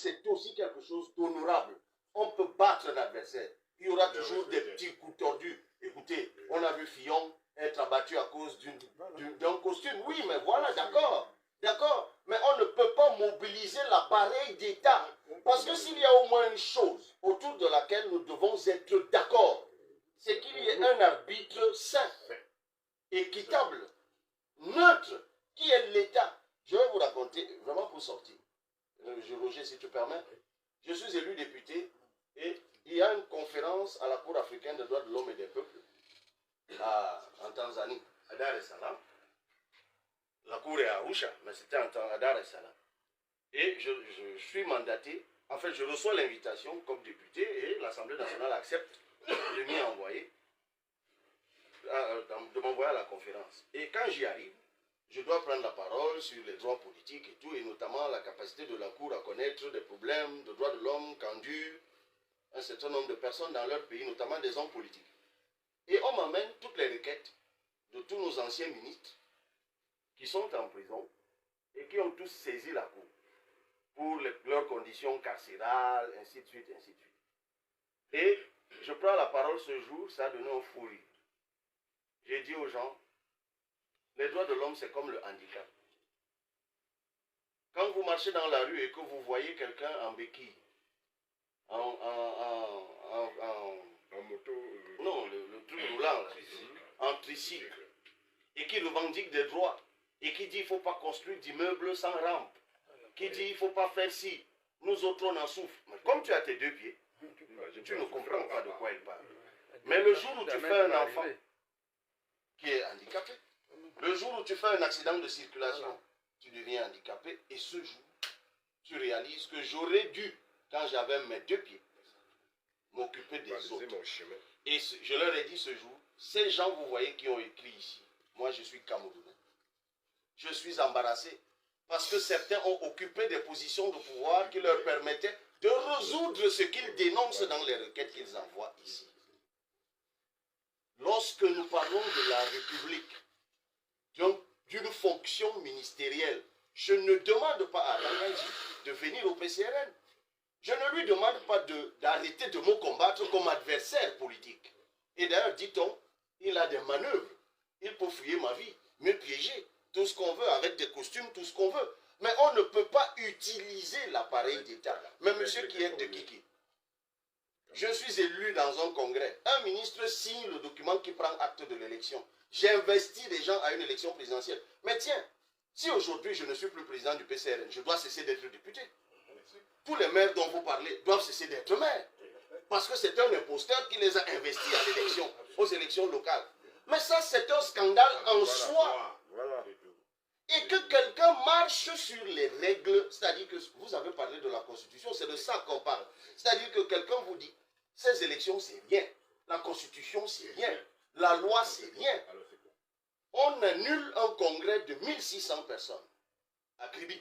c'est aussi quelque chose d'honorable. On peut battre un adversaire. Il y aura toujours des petits coups tordus. Écoutez, on a vu Fillon être abattu à cause d'un costume. Oui, mais voilà, d'accord. D'accord. Mais on ne peut pas mobiliser l'appareil d'État. Parce que s'il y a au moins une chose autour de laquelle nous devons être d'accord, c'est qu'il y ait un arbitre sain, équitable, neutre, qui est l'État. Je vais vous raconter, vraiment pour sortir. Roger, si tu permets. Je suis élu député et il y a une conférence à la Cour africaine des droits de l'homme et des peuples en Tanzanie, à Dar es Salaam. La cour est à Arusha, mais c'était à Dar es Salaam. Et je suis mandaté, en fait je reçois l'invitation comme député et l'Assemblée nationale accepte de m'y envoyer, de m'envoyer à la conférence. Et quand j'y arrive, je dois prendre la parole sur les droits politiques et tout, et notamment la capacité de la Cour à connaître des problèmes de droits de l'homme qu'endurent un certain nombre de personnes dans leur pays, notamment des hommes politiques. Et on m'amène toutes les requêtes de tous nos anciens ministres qui sont en prison et qui ont tous saisi la Cour pour leurs conditions carcérales, ainsi de suite, ainsi de suite. Et je prends la parole ce jour, ça a donné un fou rire. J'ai dit aux gens, les droits de l'homme, c'est comme le handicap. Quand vous marchez dans la rue et que vous voyez quelqu'un en béquille, en moto, non, le truc roulant, là, en tricycle, et qui revendique des droits, et qui dit qu'il ne faut pas construire d'immeubles sans rampe, qui dit qu'il ne faut pas faire ci, nous autres on en souffre. Mais comme tu as tes deux pieds, tu ne comprends pas de quoi il parle. Mais le jour où tu fais un enfant qui est handicapé, le jour où tu fais un accident de circulation, tu deviens handicapé, et ce jour, tu réalises que j'aurais dû, quand j'avais mes deux pieds, m'occuper des autres. Et je leur ai dit ce jour, ces gens, vous voyez, qui ont écrit ici, moi je suis Camerounais. Je suis embarrassé parce que certains ont occupé des positions de pouvoir qui leur permettaient de résoudre ce qu'ils dénoncent dans les requêtes qu'ils envoient ici. Lorsque nous parlons de la République, d'une fonction ministérielle, je ne demande pas à Rangaji de venir au PCRN. Je ne lui demande pas d'arrêter de me combattre comme adversaire politique. Et d'ailleurs, dit-on, il a des manœuvres. Il peut fouiller ma vie, me piéger, tout ce qu'on veut, avec des costumes, tout ce qu'on veut. Mais on ne peut pas utiliser l'appareil d'État. Mais monsieur qui est de Kiki, je suis élu dans un congrès. Un ministre signe le document qui prend acte de l'élection. J'investis des gens à une élection présidentielle. Mais tiens, si aujourd'hui je ne suis plus président du PCRN, je dois cesser d'être député. Tous les maires dont vous parlez doivent cesser d'être maires. Parce que c'est un imposteur qui les a investis à l'élection, aux élections locales. Mais ça, c'est un scandale en soi. Et que quelqu'un marche sur les règles, c'est-à-dire que vous avez parlé de la Constitution, c'est de ça qu'on parle. C'est-à-dire que quelqu'un vous dit, ces élections, c'est rien. La Constitution, c'est rien. La loi, c'est rien. On annule un congrès de 1600 personnes à Kribi.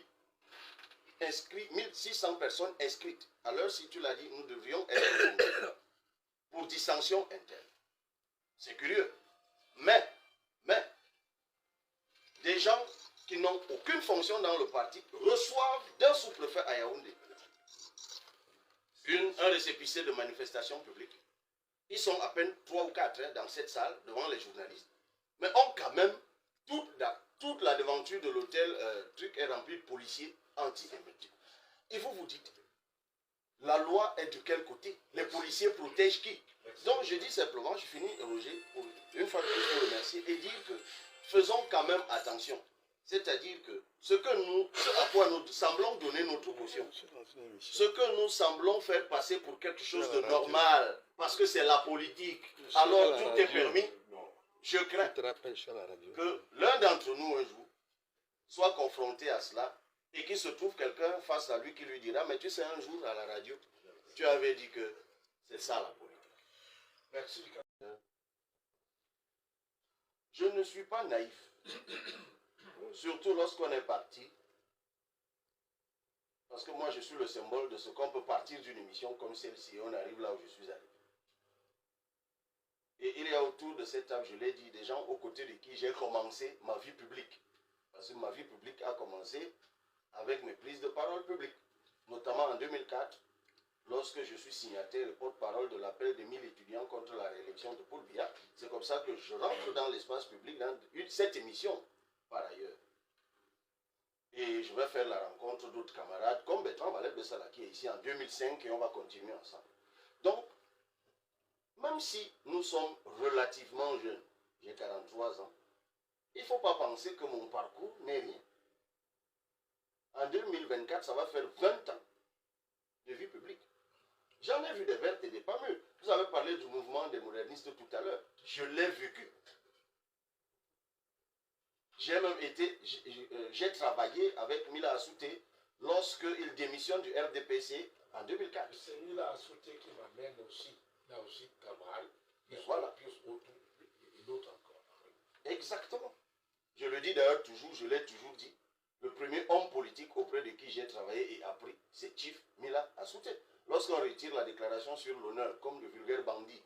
Inscrit, 1600 personnes inscrites. Alors, si tu l'as dit, nous devrions être pour dissension interne. C'est curieux. Mais, des gens qui n'ont aucune fonction dans le parti reçoivent d'un sous-préfet à Yaoundé un récépissé de manifestation publique. Ils sont à peine 3 ou 4 dans cette salle devant les journalistes. Mais ont quand même toute la devanture de l'hôtel truc est remplie de policiers anti-émeutiers. Et vous vous dites, la loi est de quel côté? Les policiers protègent qui? Donc je dis simplement, je finis Roger, pour une fois de plus vous remercier et dire que faisons quand même attention. C'est-à-dire que ce à quoi nous semblons donner notre caution, ce que nous semblons faire passer pour quelque chose de normal, parce que c'est la politique, alors tout est permis, je crains que l'un d'entre nous un jour soit confronté à cela et qu'il se trouve quelqu'un face à lui qui lui dira, mais tu sais, un jour à la radio, tu avais dit que c'est ça la politique. Merci. Je ne suis pas naïf. Surtout lorsqu'on est parti, parce que moi je suis le symbole de ce qu'on peut partir d'une émission comme celle-ci et on arrive là où je suis arrivé. Et il y a autour de cette table, je l'ai dit, des gens aux côtés de qui j'ai commencé ma vie publique. Parce que ma vie publique a commencé avec mes prises de parole publiques. notamment en 2004, lorsque je suis signataire et porte-parole de l'appel des 1000 étudiants contre la réélection de Paul Biya. C'est comme ça que je rentre dans l'espace public, dans cette émission, par ailleurs. Et je vais faire la rencontre d'autres camarades, comme Bertrand Valet-Bessala, qui est ici en 2005, et on va continuer ensemble. Donc, même si nous sommes relativement jeunes, j'ai 43 ans, il ne faut pas penser que mon parcours n'est rien. En 2024, ça va faire 20 ans de vie publique. J'en ai vu des vertes et des pas mûres. Vous avez parlé du mouvement des modernistes tout à l'heure. Je l'ai vécu. J'ai même été, j'ai travaillé avec Mila Assouté lorsqu'il démissionne du RDPC en 2004. C'est Mila Assouté qui m'amène aussi, là aussi, Cabral, voilà. Et d'autres encore. Exactement. Je le dis d'ailleurs toujours, je l'ai toujours dit. Le premier homme politique auprès de qui j'ai travaillé et appris, c'est Chief Mila Assouté. Lorsqu'on retire la déclaration sur l'honneur comme le vulgaire bandit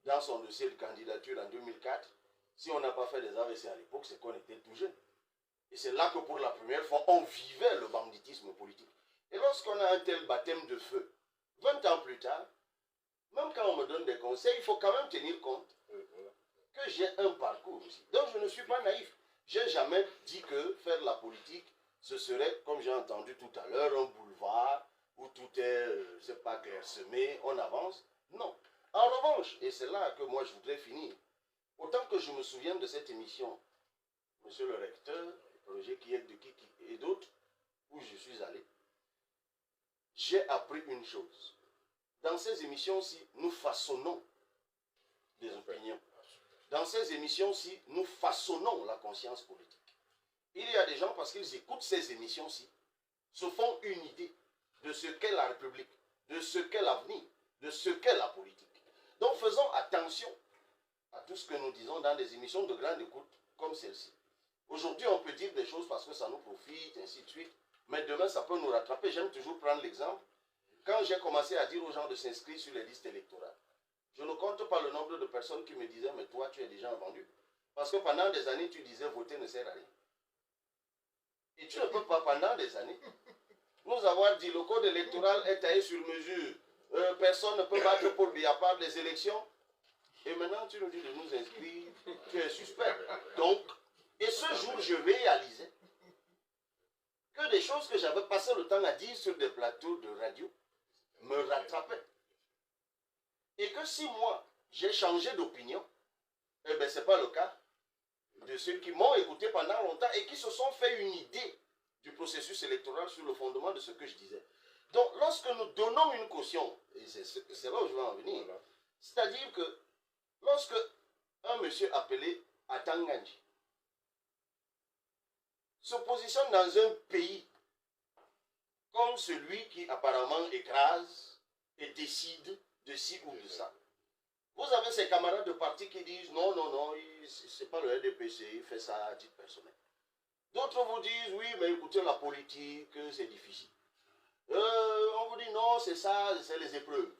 dans son dossier de candidature en 2004, si on n'a pas fait des AVC à l'époque, c'est qu'on était tout jeune. Et c'est là que pour la première fois, on vivait le banditisme politique. Et lorsqu'on a un tel baptême de feu, 20 ans plus tard, même quand on me donne des conseils, il faut quand même tenir compte que j'ai un parcours aussi. Donc je ne suis pas naïf. Je n'ai jamais dit que faire la politique, ce serait, comme j'ai entendu tout à l'heure, un boulevard où tout est, c'est pas clairsemé, on avance. Non. En revanche, et c'est là que moi je voudrais finir, autant que je me souviens de cette émission, monsieur le recteur, Roger Kiek de Kiki et d'autres, où je suis allé, j'ai appris une chose. Dans ces émissions-ci, nous façonnons des opinions. Dans ces émissions-ci, nous façonnons la conscience politique. Il y a des gens, parce qu'ils écoutent ces émissions-ci, se font une idée de ce qu'est la République, de ce qu'est l'avenir, de ce qu'est la politique. Donc faisons attention à tout ce que nous disons dans des émissions de grande écoute comme celle-ci. Aujourd'hui, on peut dire des choses parce que ça nous profite, ainsi de suite, mais demain, ça peut nous rattraper. J'aime toujours prendre l'exemple. Quand j'ai commencé à dire aux gens de s'inscrire sur les listes électorales, je ne compte pas le nombre de personnes qui me disaient « mais toi, tu es déjà vendu ». Parce que pendant des années, tu disais « voter ne sert à rien ». Et tu ne peux pas, pendant des années, nous avoir dit « le code électoral est taillé sur mesure, personne ne peut battre Paul Biya par les élections ». Et maintenant, tu nous dis de nous inscrire, tu es suspect. Donc, et ce jour, je réalisais que des choses que j'avais passé le temps à dire sur des plateaux de radio me rattrapaient. Et que si moi, j'ai changé d'opinion, eh bien, ce n'est pas le cas de ceux qui m'ont écouté pendant longtemps et qui se sont fait une idée du processus électoral sur le fondement de ce que je disais. Donc, lorsque nous donnons une caution, et c'est là où je vais en venir, c'est-à-dire que lorsque un monsieur appelé Atanganji se positionne dans un pays comme celui qui apparemment écrase et décide de ci ou de ça. Vous avez ces camarades de parti qui disent non, non, non, c'est pas le RDPC, il fait ça à titre personnel. D'autres vous disent oui, mais écoutez, la politique, c'est difficile. On vous dit non, c'est ça, c'est les épreuves.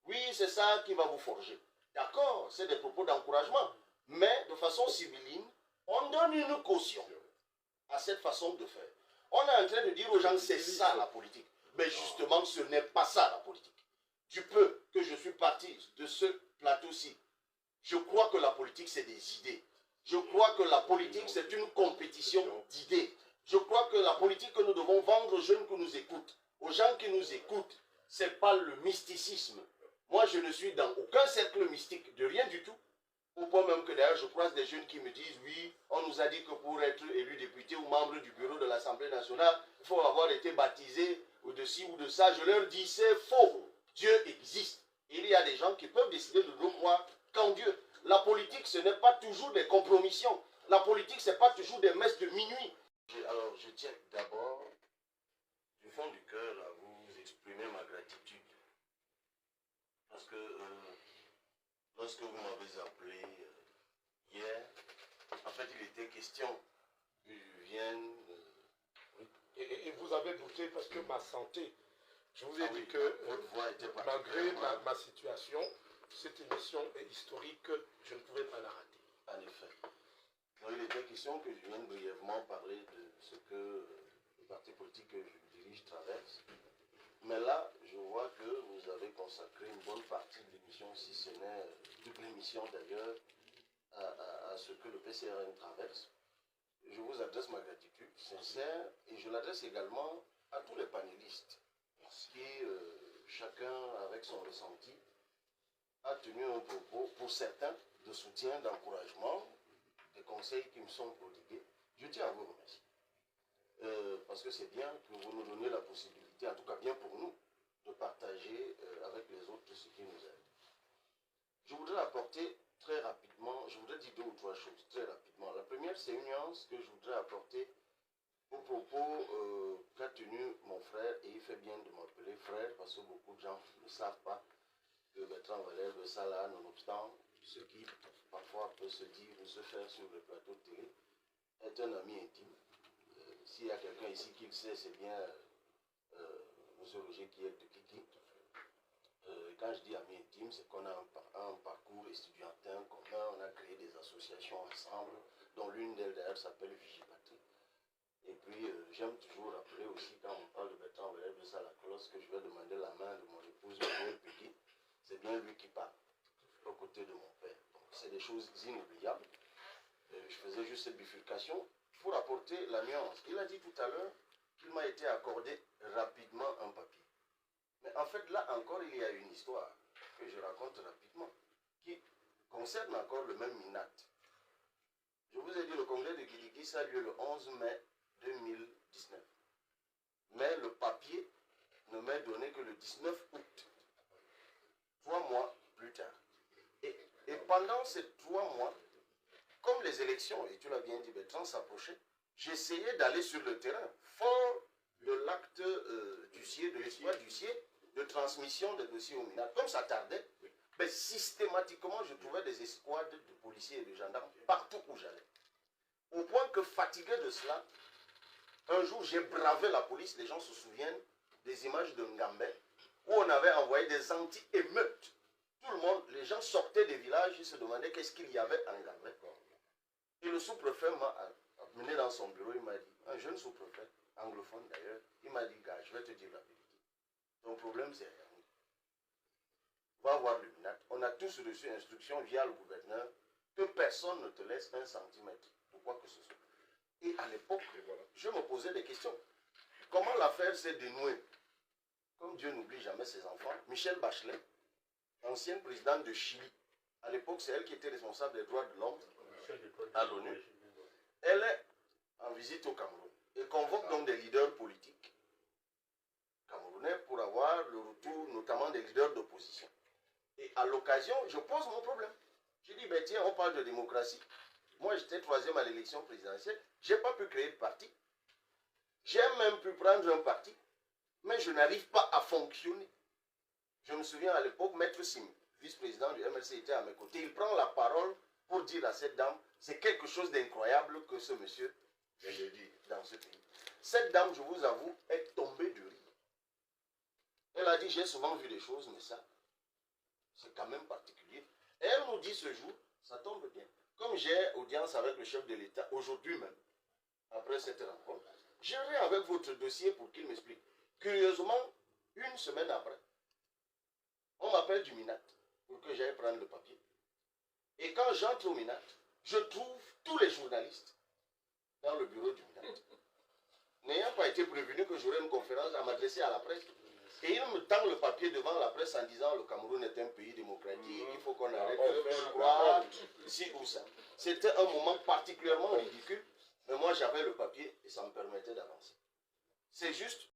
Oui, c'est ça qui va vous forger. D'accord, c'est des propos d'encouragement. Mais de façon civiline, on donne une caution à cette façon de faire. On est en train de dire aux gens, c'est ça la politique. Mais justement, ce n'est pas ça la politique. Du peu que je suis parti de ce plateau-ci, je crois que la politique, c'est des idées. Je crois que la politique, c'est une compétition d'idées. Je crois que la politique que nous devons vendre aux jeunes qui nous écoutent, aux gens qui nous écoutent, ce n'est pas le mysticisme. Moi, je ne suis dans aucun cercle mystique, de rien du tout. Au point même que d'ailleurs, je croise des jeunes qui me disent, oui, on nous a dit que pour être élu député ou membre du bureau de l'Assemblée nationale, il faut avoir été baptisé ou de ci ou de ça. Je leur dis, c'est faux. Dieu existe. Il y a des gens qui peuvent décider de ne croire qu'en Dieu. La politique, ce n'est pas toujours des compromissions. La politique, ce n'est pas toujours des messes de minuit. Alors, je tiens d'abord, du fond du cœur, à vous exprimer ma gratitude. Parce que lorsque vous m'avez appelé hier, en fait, il était question que je vienne... Et vous avez douté parce que ma santé, je vous ai dit oui, que malgré ma situation, cette émission est historique, je ne pouvais pas la rater. En effet. Donc, il était question que je vienne brièvement parler de ce que le parti politique que je dirige traverse. Mais là, je vois que vous avez consacré une bonne partie de l'émission, si ce n'est toute l'émission d'ailleurs, à ce que le PCRN traverse. Je vous adresse ma gratitude sincère et je l'adresse également à tous les panélistes qui, chacun avec son ressenti, a tenu un propos, pour certains, de soutien, d'encouragement, des conseils qui me sont prodigués. Je tiens à vous remercier. Parce que c'est bien que vous nous donniez la possibilité, en tout cas bien pour nous, de partager avec les autres ce qui nous aide. Je voudrais apporter très rapidement, je voudrais dire 2 ou 3 choses très rapidement. La première, c'est une nuance que je voudrais apporter au propos qu'a tenu mon frère, et il fait bien de m'appeler frère, parce que beaucoup de gens ne savent pas que Bertrand Valère de Sala, nonobstant ce qui parfois peut se dire ou se faire sur le plateau de télé, est un ami intime. S'il y a quelqu'un ici qui le sait, c'est bien M. Roger qui est de Kiki. Quand je dis ami intime, c'est qu'on a un parcours étudiantin commun, on a créé des associations ensemble, dont l'une d'elles d'ailleurs s'appelle Vigipatrie. Et puis j'aime toujours rappeler aussi, quand on parle de Bertrand Valère de Salaclos, que je vais demander la main de mon épouse Muriel Petit, c'est bien lui qui parle, aux côtés de mon père. C'est des choses inoubliables. Je faisais juste cette bifurcation pour apporter la nuance. Il a dit tout à l'heure qu'il m'a été accordé rapidement un papier. Mais en fait, là encore, il y a une histoire que je raconte rapidement, qui concerne encore le même Minat. Je vous ai dit, le congrès de Kidiki a lieu le 11 mai 2019. Mais le papier ne m'est donné que le 19 août, 3 mois plus tard. Et pendant ces 3 mois, comme les élections, et tu l'as bien dit Bertrand, s'approchaient, j'essayais d'aller sur le terrain, fort de l'acte d'huissier, de l'espoir d'huissier, de transmission des dossiers au MINAT. Comme ça tardait, mais systématiquement, je trouvais des escouades de policiers et de gendarmes partout où j'allais. Au point que, fatigué de cela, un jour, j'ai bravé la police. Les gens se souviennent des images de Ngambé, où on avait envoyé des anti-émeutes. Tout le monde, les gens sortaient des villages, ils se demandaient qu'est-ce qu'il y avait en Ngambé. Et le sous-préfet m'a amené dans son bureau, il m'a dit, un jeune sous-préfet, anglophone d'ailleurs, il m'a dit, gars, je vais te dire la vérité. Ton problème, c'est rien. Va voir le MINAT. On a tous reçu instruction via le gouverneur que personne ne te laisse 1 centimètre de quoi que ce soit. Et à l'époque, je me posais des questions. Comment l'affaire s'est dénouée? Comme Dieu n'oublie jamais ses enfants, Michelle Bachelet, ancienne présidente de Chili, à l'époque, c'est elle qui était responsable des droits de l'homme à l'ONU. Elle est en visite au Cameroun et convoque donc des leaders politiques camerounais pour avoir le retour notamment des leaders d'opposition. Et à l'occasion, je pose mon problème. Je dis, ben tiens, on parle de démocratie. Moi, j'étais 3e à l'élection présidentielle. Je n'ai pas pu créer de parti. J'ai même pu prendre un parti, mais je n'arrive pas à fonctionner. Je me souviens à l'époque, Maître Sim, vice-président du MLC, était à mes côtés. Il prend la parole pour dire à cette dame, c'est quelque chose d'incroyable que ce monsieur vient de dire dans ce pays. Cette dame, je vous avoue, est tombée de rire. Elle a dit, j'ai souvent vu des choses, mais ça, c'est quand même particulier. Et elle nous dit ce jour, ça tombe bien. Comme j'ai audience avec le chef de l'État, aujourd'hui même, après cette rencontre, j'irai avec votre dossier pour qu'il m'explique. Curieusement, 1 semaine après, on m'appelle du MINAT pour que j'aille prendre le papier. Et quand j'entre au MINAT, je trouve tous les journalistes dans le bureau du MINAT. N'ayant pas été prévenu que j'aurais une conférence à m'adresser à la presse, et il me tend le papier devant la presse en disant le Cameroun est un pays démocratique, il faut qu'on arrête de croire ci ou ça. C'était un moment particulièrement ridicule, mais moi j'avais le papier et ça me permettait d'avancer. C'est juste